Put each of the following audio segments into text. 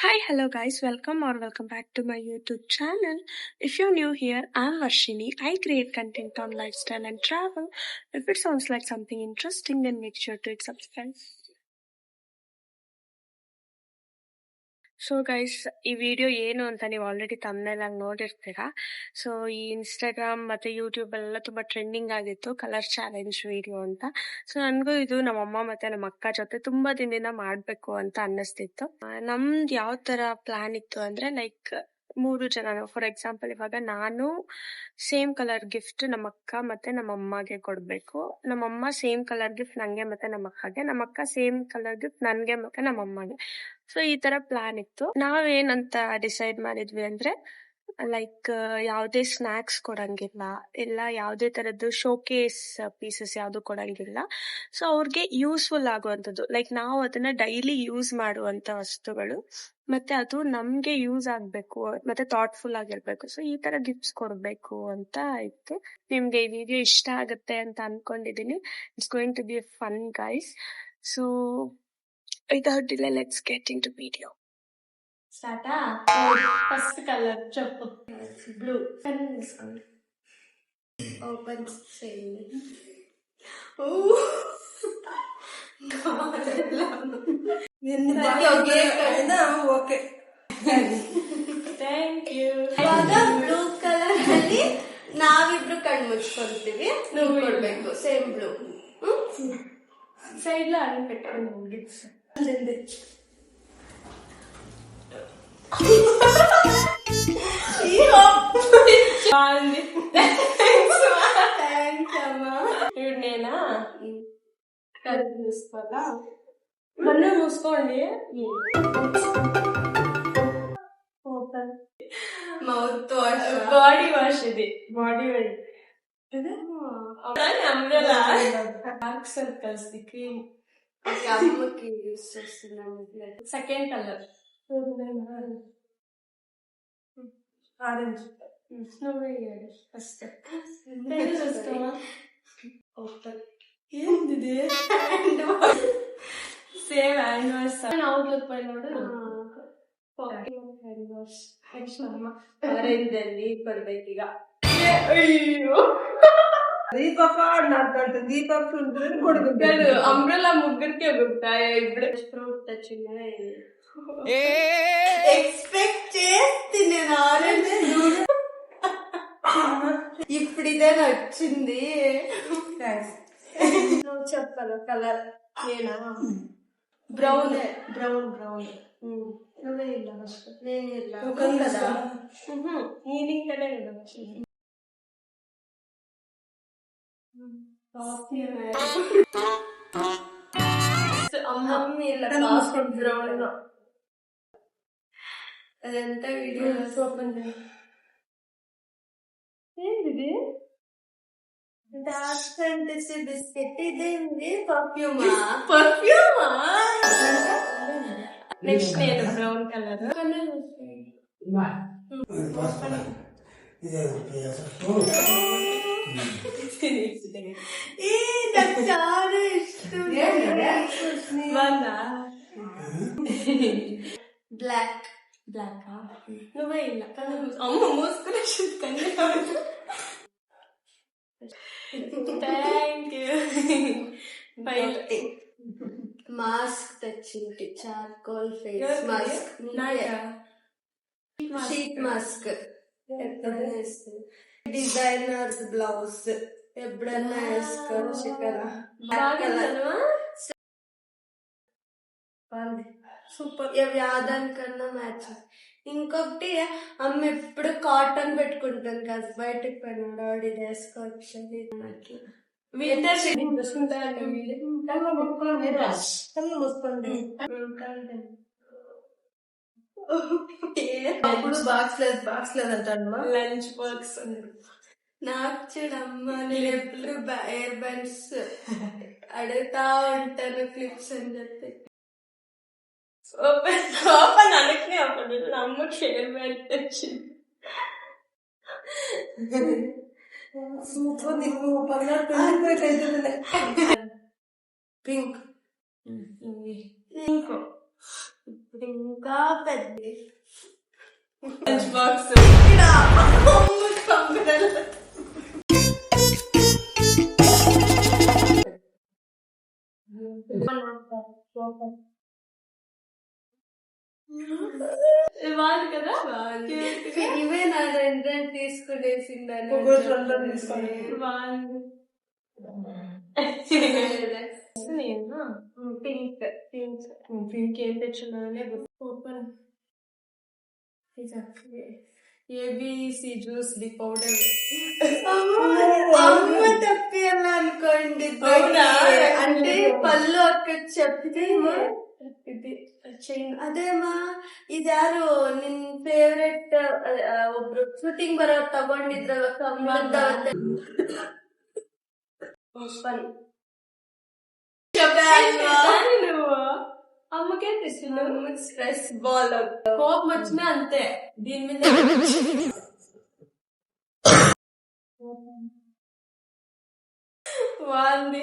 Hi, hello guys, welcome back to my YouTube channel. If you're new here, I'm Varshini. I create content on lifestyle and travel. If it sounds like something interesting, then make sure to hit subscribe. So guys, ಈ video ಏನು ಅಂತ ನೀವು already ತಮ್ಮನೇಲಿ ನೋಡಿರ್ತೀರಾ. So ಈ Instagram ಮತ್ತೆ YouTube ಎಲ್ಲ ತುಂಬಾ trending ಆಗಿತ್ತು ಕಲರ್ ಚಾಲೆಂಜ್ ವಿಡಿಯೋ ಅಂತ. ಸೊ ನನ್ಗೂ ಇದು ನಮ್ಮಮ್ಮ ಮತ್ತೆ ನಮ್ಮ ಅಕ್ಕ ಜೊತೆ ತುಂಬಾ ದಿನದಿಂದ ಮಾಡ್ಬೇಕು ಅಂತ ಅನ್ನಿಸ್ತಿತ್ತು. ನಮ್ದು ಯಾವ ತರ ಪ್ಲಾನ್ ಇತ್ತು ಅಂದ್ರೆ, ಲೈಕ್ 3 ಜನ. ಫಾರ್ ಎಕ್ಸಾಂಪಲ್, ಇವಾಗ ನಾನು ಸೇಮ್ ಕಲರ್ ಗಿಫ್ಟ್ ನಮ್ಮ ಅಕ್ಕ ಮತ್ತೆ ನಮ್ಮ ಅಮ್ಮಗೆ ಕೊಡ್ಬೇಕು, ನಮ್ಮಮ್ಮ ಸೇಮ್ ಕಲರ್ ಗಿಫ್ಟ್ ನಂಗೆ ಮತ್ತೆ ನಮ್ಮ ಅಕ್ಕಗೆ, ನಮ್ಮ ಅಕ್ಕ ಸೇಮ್ ಕಲರ್ ಗಿಫ್ಟ್ ನನ್ಗೆ ಮತ್ತೆ ನಮ್ಮ ಅಮ್ಮಗೆ. ಸೊ ಈ ತರ ಪ್ಲಾನ್ ಇತ್ತು. ನಾವೇನಂತ ಡಿಸೈಡ್ ಮಾಡಿದ್ವಿ ಅಂದ್ರೆ, ಲೈಕ್ ಯಾವ್ದೇ ಸ್ನಾಕ್ಸ್ ಕೊಡಂಗಿಲ್ಲ, ಇಲ್ಲ ಯಾವ್ದೇ ತರದ್ದು ಶೋಕೇಸ್ ಪೀಸಸ್ ಯಾವ್ದು ಕೊಡಂಗಿಲ್ಲ. ಸೊ ಅವ್ರಿಗೆ ಯೂಸ್ಫುಲ್ ಆಗುವಂತದ್ದು, ಲೈಕ್ ನಾವು ಅದನ್ನ ಡೈಲಿ ಯೂಸ್ ಮಾಡುವಂತ ವಸ್ತುಗಳು, ಮತ್ತೆ ಅದು ನಮ್ಗೆ ಯೂಸ್ ಆಗ್ಬೇಕು, ಮತ್ತೆ ಥಾಟ್ಫುಲ್ ಆಗಿರ್ಬೇಕು. ಸೊ ಈ ತರ ಗಿಫ್ಟ್ಸ್ ಕೊಡ್ಬೇಕು ಅಂತ ಇತ್ತು. ನಿಮ್ಗೆ ಈ ವಿಡಿಯೋ ಇಷ್ಟ ಆಗುತ್ತೆ ಅಂತ ಅನ್ಕೊಂಡಿದೀನಿ. It's going to be fun guys. So without delay, let's get into video. స్టార్టా ఫస్ట్ కలర్ చెప్పు. బ్లూ పెన్ తీసుకోండి. ఓపెన్ చేయండి. Okay, thank you. ಇವಾಗ ಬ್ಲೂ ಕಲರ್ ಅಲ್ಲಿ ನಾವಿಬ್ರು ಕಣ್ಣು ಮುಚ್ಕೊಂತೀವಿ, ನೀವು ಕೊಡ್ಬೇಕು ಸೇಮ್ ಬ್ಲೂ. ಸೈಡ್ లో ಅನ್ನ పెట్టుకొని గిఫ్ట్స్ ఇప్పుడు నేనా కళ్ళు చూసుకోవాలా? కళ్ళు మూసుకోండి. Open. Mouth wash, body wash. ఇది body wash. Umbrella, dark circles the cream. అమ్మకి యూస్ చేస్తున్నాను. Second colour orange. నువ్వే ఫస్ట్. ఓపెన్. ఏంది సేమ్ హ్యాండ్ వాష్. అవుట్లుక్ పోయినోడు హ్యాండ్ వాష್. ಆರೆಂಜ್ ಅಲ್ಲಿ ಕೊಡ್ಬೇಕೀಗ. ಅಯ್ಯೋ, దీపక్ అన్నట్టు దీపక్ కొడుకు అంబ్రెల్లా ముగ్గురికి గుర్తాయి. ఇప్పుడు ఫ్రూట్ తెచ్చింది. ఎక్స్పెక్ట్ చేస్తే నేను ఆరెంజ్ ఇప్పుడు ఇదే నచ్చింది. నువ్వు చెప్పాలి కలర్. నేనా బ్రౌన్. Brown brown. నువ్వే ಇಲ್ಲ ఫస్ట్. నేను ఇలా కదా ನೀನಿಂಗಲೇ ಇಲ್ಲ ಫಸ್ಟ್. అమ్మమ్మ ఇలా బ్రౌన్. అదంతా వీడియో ఓపెన్ చేయి. ఏంటిది? Dark fantasy biscuit. ఇదేంటి? పర్ఫ్యూమా? పర్ఫ్యూమా? నెక్స్ట్ నేను బ్రౌన్ కలర్. నాకు చాలా ఇష్టం. బ్లాక్. బ్లాక్. నువ్వే ಇಲ್ಲ. అమ్మ మూసుకునే కన్ను. Thank you. మాస్క్ తెచ్చింది, charcoal face mask. Sheet mask ఎప్పుడైనా వేస్తుంది. డిజైనర్ బ్లౌజ్ ఎప్పుడైనా వేసుకోవచ్చు కదా. సూపర్. వ్యాధానికన్నా మ్యాచ్. ఇంకొకటి, అమ్మ ఎప్పుడు కాటన్ పెట్టుకుంటాను కదా, బయటకు పోయినాడు ఆడి వేసుకోవచ్చు. వింటర్ కళ్ళు ముక్కోండి. అప్పుడు బాక్స్ లేదంటాను. Lunch box. నాకు చూడమ్మా, నేను ఎప్పుడు ఎయిర్ బడ్స్ అడుగుతా ఉంటాను, క్లిప్స్ అని చెప్పి. ఓపెన్ అనకనే అప్పుడు అమ్మకి ఎయిర్ బడ్ తెచ్చింది. సూపర్. నీకు పింక్. ఇంకా పెద్ద బాక్స్ కదా ఇవే నా రెండు తీసుకునేసిందని పింక్ పింక్ ఏం తెచ్చున్నానే open ABC juice the powder అమ్మ తప్పియాలి అనుకోండి అంటే పళ్ళు అక్కడ చెప్తే ఇది ಅದೇಮ್ಮ ಇದ್ಯಾರು ನಿನ್ ಫೇವ್ರೆಟ್ ಒಬ್ರು ಶೂಟಿಂಗ್ ಬರೋ ತಗೊಂಡಿದ್ರಲ್ಲ ಕಮಲದ అమ్మకే తెచ్చిన స్ట్రెస్ బాల్ కోపం వచ్చినా అంతే దీని మీద బాగుంది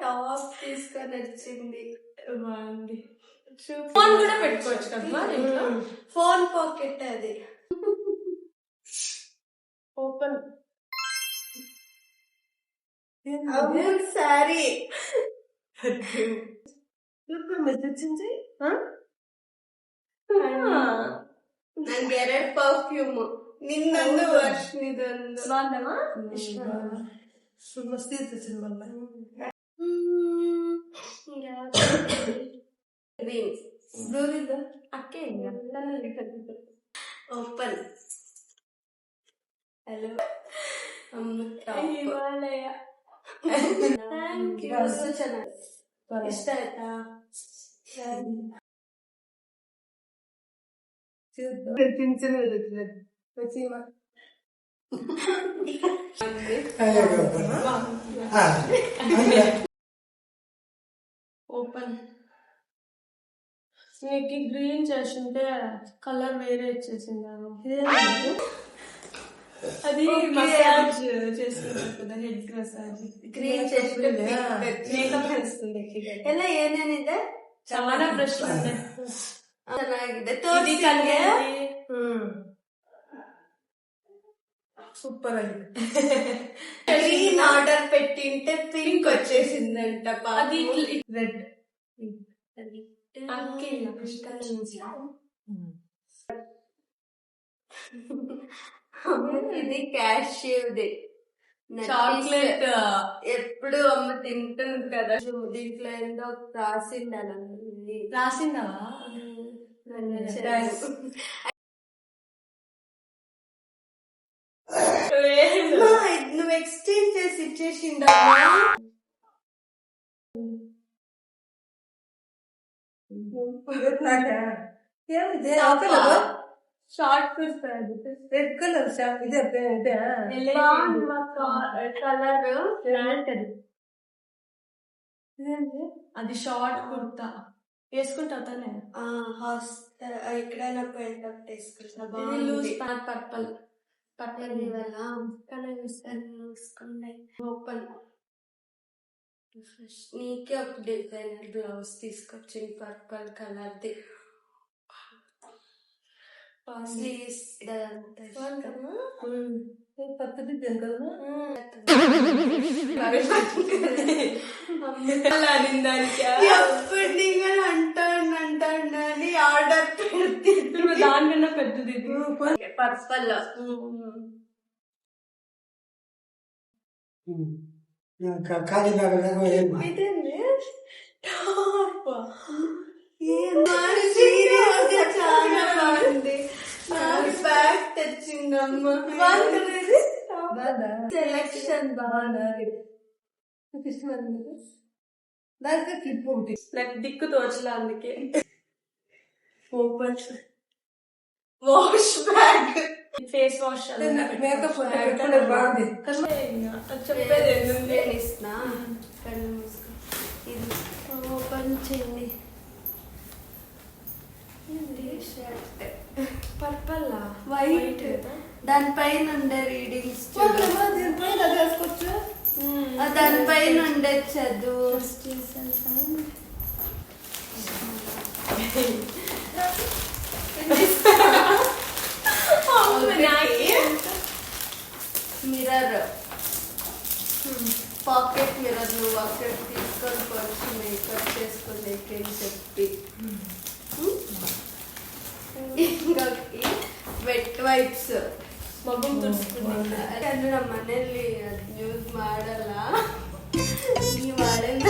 టాప్ తీసుకొని వచ్చింది బాగుంది ఫోన్ కూడా పెట్టుకోవచ్చు కదా ఫోన్ పాకెట్ అది ఓపెన్ సారీ తెచ్చింది ನಂಗೆ 2 ಪರ್ಫ್ಯೂಮ್ ನಿನ್ನೊಂದು ವರ್ಷನಿದೊಂದು ಬಾಂಧವ ಮಸ್ತಿ ಇರ್ತದೆ ಬ್ಲೂ ಅಕ್ಕೆ open hello Himalaya thank you ಚೆನ್ನಾಗಿ ಇಷ್ಟ ಆಯ್ತಾ ఓపెన్ నీకు గ్రీన్ చేస్తుంటే కలర్ వేరే వచ్చేసిందాను అది మసాజ్ చేస్తున్నారు కదా హెడ్ మసాజ్ ಗ್ರೀನ್ చేస్తుంటే ಮೇಕಪ್ ಹಚ್ಚಿస్తుంది ಎಲ್ಲ ಏನೇನಿದೆ చాలా ಬ್ರಷ್ ಇದೆ ಚೆನ್ನಾಗಿದೆ సూపర్ అయింది గ్రీన్ ఆర్డర్ పెట్టింటే పింక్ వచ్చేసిందంట అది రెడ్ ఇది క్యాష్యూది చాక్లెట్ ఎప్పుడు అమ్మ తింటుంది కదా దీంట్లో ఏందో రాసిండాలి రాసిందావా నువ్వు ఎక్స్చేంజ్ చేసి ఇచ్చేసిండా షార్ట్ రెడ్ కలర్ కలర్ అది షార్ట్ కుర్తా వేసుకుంటావు తానే ఎక్కడైనా పోయేటప్పుడు వేసుకుంటా లూజ్ ప్యాంట్ పర్పల్ పర్పల్ వల్ల చూసుకోండి ఓపెన్ నీకే ఒక డిజైనర్ బ్లౌజ్ తీసుకొచ్చింది పర్పల్ కలర్ది స్లీవ్స్ ఎప్పుడు అంటాడని ఆర్డర్ పెడితే దానికన్నా పెద్దది పర్పల్ చాలా బాగుంది బ్యాగ్ తెచ్చిందమ్మ సెలక్షన్ బాగుంది దానికి క్లిప్ ఒకటి నాకు దిక్కు తోచలా అందుకే open wash bag face wash makeup బాగుంది చెప్పేది నేను ఇస్తున్నా కళ్ళు మూసుకో ఇది ఓపెన్ చేయండి పర్పల్ వైట్ దానిపైన ఉండే రీడింగ్స్ దానిపైన ఉండే చదువు మిర్రర్ పాకెట్ మిర్రర్ నువ్వు అక్కడ తీసుకొని వచ్చి మేకప్ చేసుకునేకి అని చెప్పి ఇంకొకటి వెట్ వైప్స్ ಮಗು ತೋರಿಸ್ತೀನಿ ಅಂದ್ರೆ ನಮ್ಮ ಮನೇಲಿ ಯೂಸ್ ಮಾಡಲ್ಲ ಈ ಮಾಡಲ್ಲ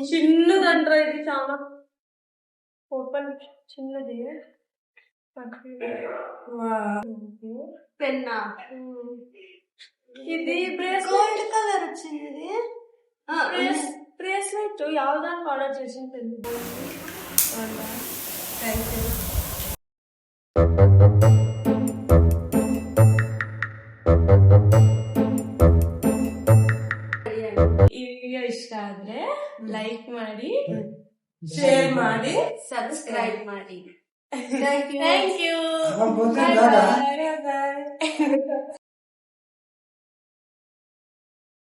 చిన్నదంట్రా ఇది చాలా ఓపెన్ చిన్నది పెన్నా ఇది గోల్డ్ కలర్ వచ్చింది బ్రేస్లెట్ యావదానికి ఆర్డర్ చేసింది ಈ ವಿಡಿಯೋ ಇಷ್ಟ ಆದ್ರೆ ಲೈಕ್ ಮಾಡಿ ಶೇರ್ ಮಾಡಿ ಸಬ್ಸ್ಕ್ರೈಬ್ ಮಾಡಿ ಥ್ಯಾಂಕ್ ಯು